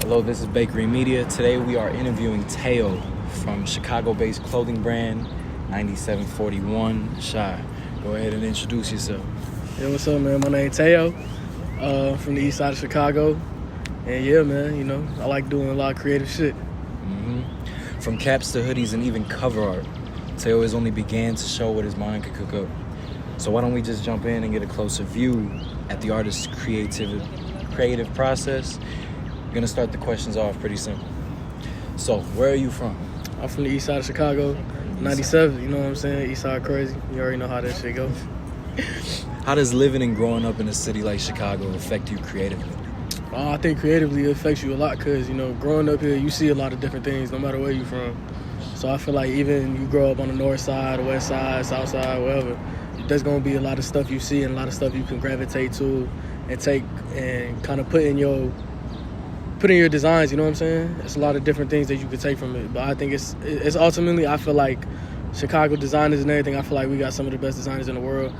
Hello, this is BKRY Media. Today we are interviewing Taeoo from Chicago-based clothing brand 9741 Shy. Go ahead and introduce yourself. Yeah, what's up, man? My name's Taeoo, from the east side of Chicago. And yeah, man, I like doing a lot of creative shit. From caps to hoodies and even cover art, Taeoo has only began to show what his mind could cook up. So why don't we just jump in and get a closer view at the artist's creative process. We're gonna start the questions off pretty simple. So, where are you from? I'm from the east side of Chicago, 97, you know what I'm saying? East side crazy. You already know how that shit goes. How does living and growing up in a city like Chicago affect you creatively? I think creatively it affects you a lot because, growing up here, you see a lot of different things no matter where you're from. So I feel like even you grow up on the north side, the west side, south side, wherever, there's going to be a lot of stuff you see and a lot of stuff you can gravitate to and take and kind of put in your designs, you know what I'm saying? It's a lot of different things that you could take from it. But I think it's ultimately, I feel like Chicago designers and everything, I feel like we got some of the best designers in the world.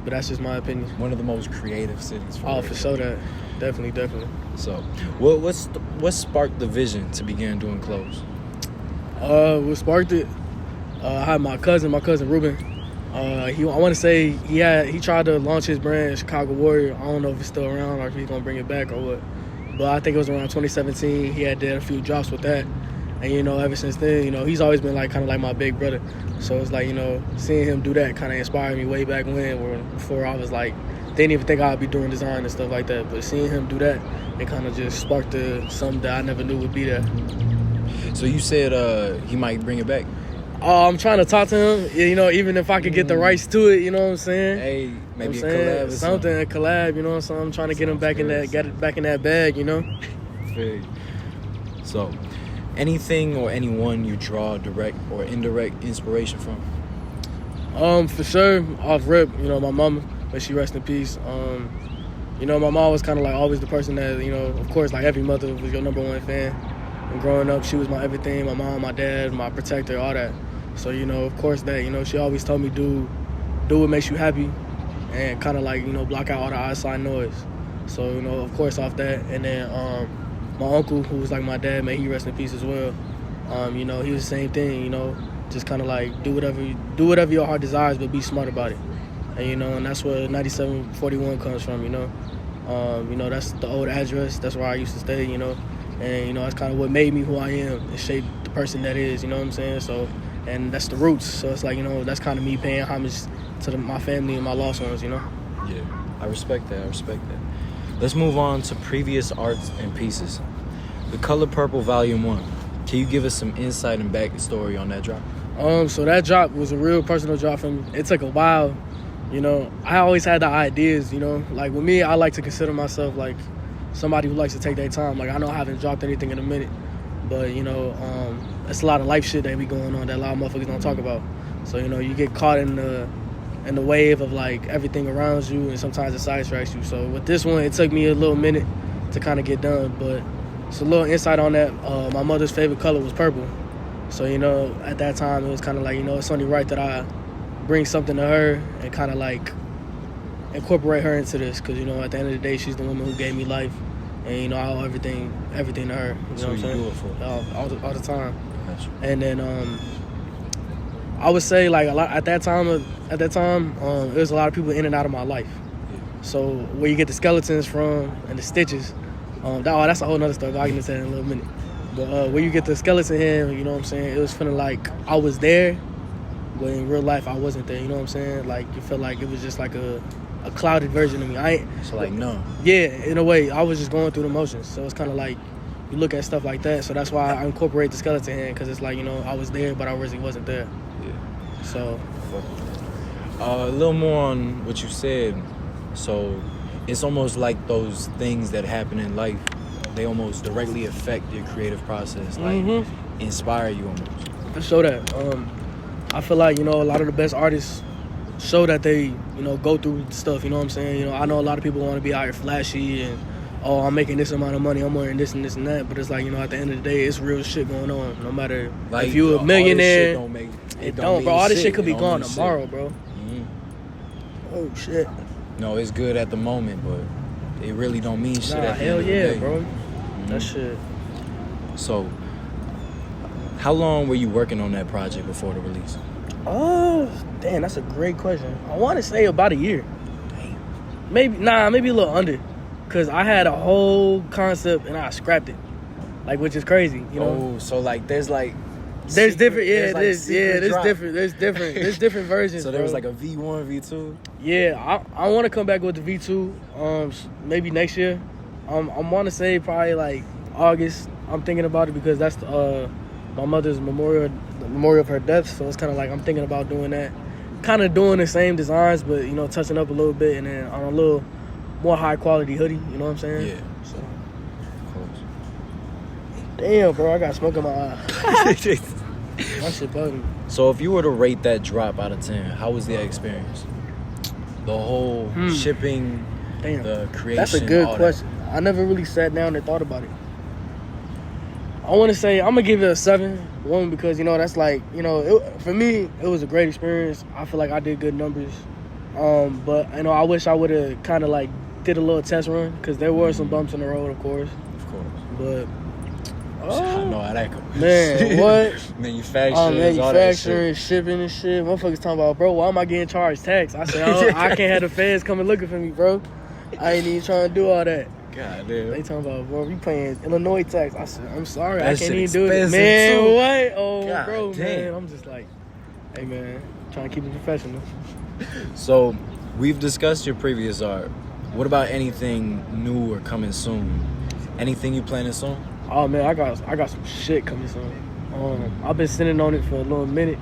But that's just my opinion. One of the most creative cities. For sure that. Definitely. So, what sparked the vision to begin doing clothes? What sparked it? I had my cousin Ruben. I want to say he tried to launch his brand, Chicago Warrior. I don't know if it's still around or if he's gonna bring it back or what. But I think it was around 2017. He had did a few drops with that, and ever since then, he's always been kind of like my big brother. So it's like seeing him do that kind of inspired me way back when, before I was didn't even think I'd be doing design and stuff like that. But seeing him do that, it kind of just sparked something that I never knew would be there. So you said he might bring it back. I'm trying to talk to him, even if I could get the rights to it, you know what I'm saying? Hey, maybe a collab or something. A collab, so I'm trying to get him back in that bag, So, anything or anyone you draw direct or indirect inspiration from? For sure, off rip, my mama, but she rest in peace. My mom was kind of always the person that, of course, every mother was your number one fan. And growing up, she was my everything, my mom, my dad, my protector, all that. So, of course that, she always told me do what makes you happy and kind of block out all the outside noise. So, of course off that. And then my uncle, who was my dad, may he rest in peace as well. He was the same thing, just kind of do whatever your heart desires, but be smart about it. And, and that's where 9741 comes from, that's the old address. That's where I used to stay, and, that's kind of what made me who I am and shaped the person that is, you know what I'm saying? So, and that's the roots. So it's that's kind of me paying homage to my family and my lost ones, Yeah, I respect that. Let's move on to previous arts and pieces. The Color Purple Volume 1. Can you give us some insight and backstory on that drop? So that drop was a real personal drop for me. It took a while. I always had the ideas, with me, I like to consider myself somebody who likes to take their time. I know I haven't dropped anything in a minute, but, it's a lot of life shit that be going on that a lot of motherfuckers don't talk about. So, you get caught in the wave of, everything around you, and sometimes it sidetracks you. So with this one, it took me a little minute to kind of get done, but it's a little insight on that. My mother's favorite color was purple. So, at that time, it was kind of it's only right that I bring something to her and kind of incorporate her into this, because at the end of the day, she's the woman who gave me life, and I owe everything to her. You know what I'm saying? Do it for all the time. Gotcha. And then I would say at that time, there's a lot of people in and out of my life. Yeah. So where you get the skeletons from and the stitches, that's a whole nother story. I can tell in a little minute. But where you get the skeleton here, you know what I'm saying? It was feeling like I was there, but in real life I wasn't there. You know what I'm saying? You felt like it was just a clouded version of me. No. Yeah, in a way, I was just going through the motions. So it's kind of you look at stuff like that. So that's why I incorporate the skeleton hand, because it's I was there, but I really wasn't there. Yeah. So. A little more on what you said. So it's almost like those things that happen in life, they almost directly affect your creative process, inspire you almost. I show that. I feel a lot of the best artists show that they, go through stuff, you know what I'm saying? I know a lot of people want to be out here flashy and, I'm making this amount of money, I'm wearing this and this and that, but it's at the end of the day, it's real shit going on. No matter if you a millionaire, it don't, bro. All this shit could be gone tomorrow, bro. Oh, shit. No, it's good at the moment, but it really don't mean shit at the hell end of the yeah, day. bro. That shit. So, how long were you working on that project before the release? Damn, that's a great question. I want to say about a year. Maybe a little under. Because I had a whole concept and I scrapped it. Like, which is crazy, you know? Oh, so like there's different, there's different versions. So there was like a V1, V2? Yeah, I want to come back with the V2, maybe next year. I want to say probably like August. I'm thinking about it because that's my mother's memorial of her death. So it's kind of like I'm thinking about doing that. Kind of doing the same designs, but, you know, touching up a little bit and then on a little more high quality hoodie. You know what I'm saying? Yeah. So. Of course. Damn, bro, I got smoke in my eye. My shit bugging. So if you were to rate that drop out of 10, how was the experience? The whole shipping, the creation. That's a good all question. I never really sat down and thought about it. I want to say I'm gonna give it a 7. One, because, you know, that's like, you know, for me it was a great experience. I feel like I did good numbers. But, you know, I wish I would have kind of like did a little test run because there were some bumps in the road, of course. But I know how that goes. Man, what? Manufacturing, shipping and shit. Motherfuckers talking about, bro, why am I getting charged tax? I said, I can't have the feds coming looking for me, bro. I ain't even trying to do all that. God damn. They talking about, bro, we paying Illinois tax. I said, I'm sorry, That I can't shit even do it. Man, too. what? Oh, God bro, damn. man. I'm just like, hey, man, trying to keep it professional. So, we've discussed your previous art. What about anything new or coming soon? Anything you planning soon? Oh, man, I got some shit coming soon. I've been sitting on it for a little minute.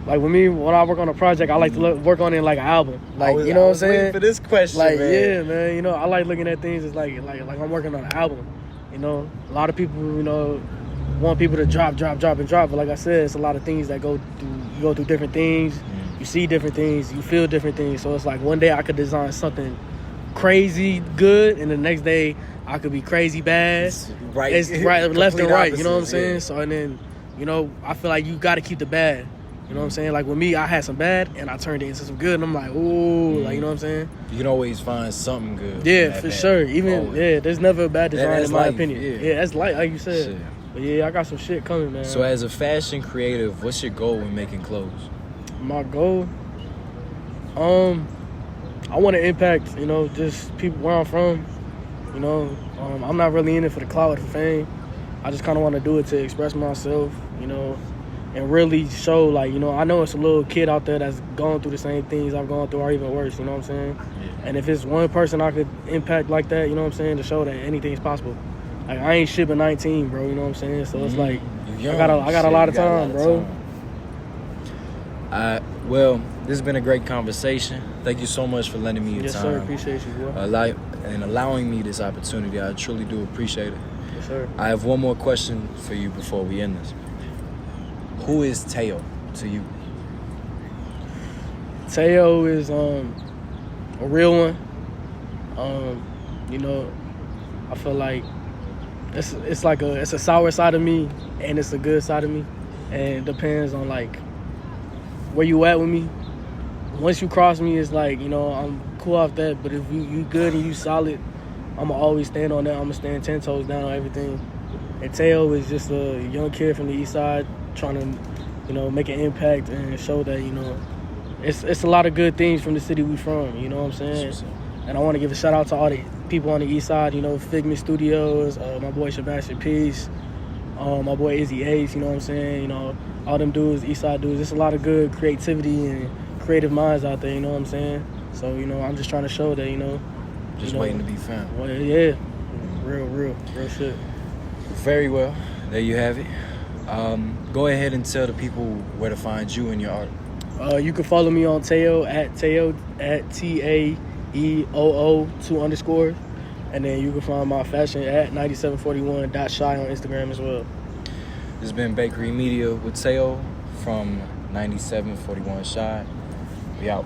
Like, with me, when I work on a project, I like to work on it like an album. Like, you know what I'm saying? For this question, like, man. yeah, man. You know, I like looking at things as like I'm working on an album. You know, a lot of people, you know, want people to drop. But like I said, it's a lot of things that go through. You go through different things. You see different things. You feel different things. So it's like one day I could design something crazy good, and the next day I could be crazy bad. It's right, left and right. You know what I'm saying? Yeah. So and then, you know, I feel like you got to keep the bad. You know what I'm saying? Like, with me, I had some bad, and I turned it into some good, and I'm like, ooh, like, you know what I'm saying? You can always find something good. Yeah, for sure. Even, there's never a bad design in my opinion. Yeah, that's like you said. Shit. But, yeah, I got some shit coming, man. So, as a fashion creative, what's your goal when making clothes? My goal? I want to impact, you know, just people where I'm from. You know, I'm not really in it for the clout or the fame. I just kind of want to do it to express myself, you know, and really show, like, you know, I know it's a little kid out there that's going through the same things I've gone through or even worse, you know what I'm saying? Yeah. And if it's one person I could impact like that, you know what I'm saying, to show that anything's possible. Like, I ain't shit but 19, bro, you know what I'm saying? So it's like, I got a lot of time, bro. Well, this has been a great conversation. Thank you so much for lending me your time. Yes, sir. Appreciate you, bro. And allowing me this opportunity. I truly do appreciate it. Yes, sir. I have one more question for you before we end this. Who is Taeoo to you? Taeoo is a real one. You know, I feel like it's a sour side of me and it's a good side of me, and it depends on like where you at with me. Once you cross me, it's like, you know, I'm cool off that. But if you good and you solid, I'ma always stand on that. I'ma stand 10 toes down on everything. And Taeoo is just a young kid from the east side trying to, you know, make an impact and show that, you know, it's a lot of good things from the city we from, you know what I'm saying? And I want to give a shout out to all the people on the east side, you know, Figment Studios, my boy Sebastian Peace, my boy Izzy Ace, you know what I'm saying? You know, all them dudes, east side dudes. There's a lot of good creativity and creative minds out there, you know what I'm saying? So, you know, I'm just trying to show that, you know. Just waiting to be found. Well, yeah. Real shit. Very well. There you have it. Go ahead and tell the people where to find you and your art. You can follow me on Taeoo at Taeoo 2_. And then you can find my fashion at 9741.shy on Instagram as well. This has been BKRY Media with Taeoo from 9741 Shy. We out.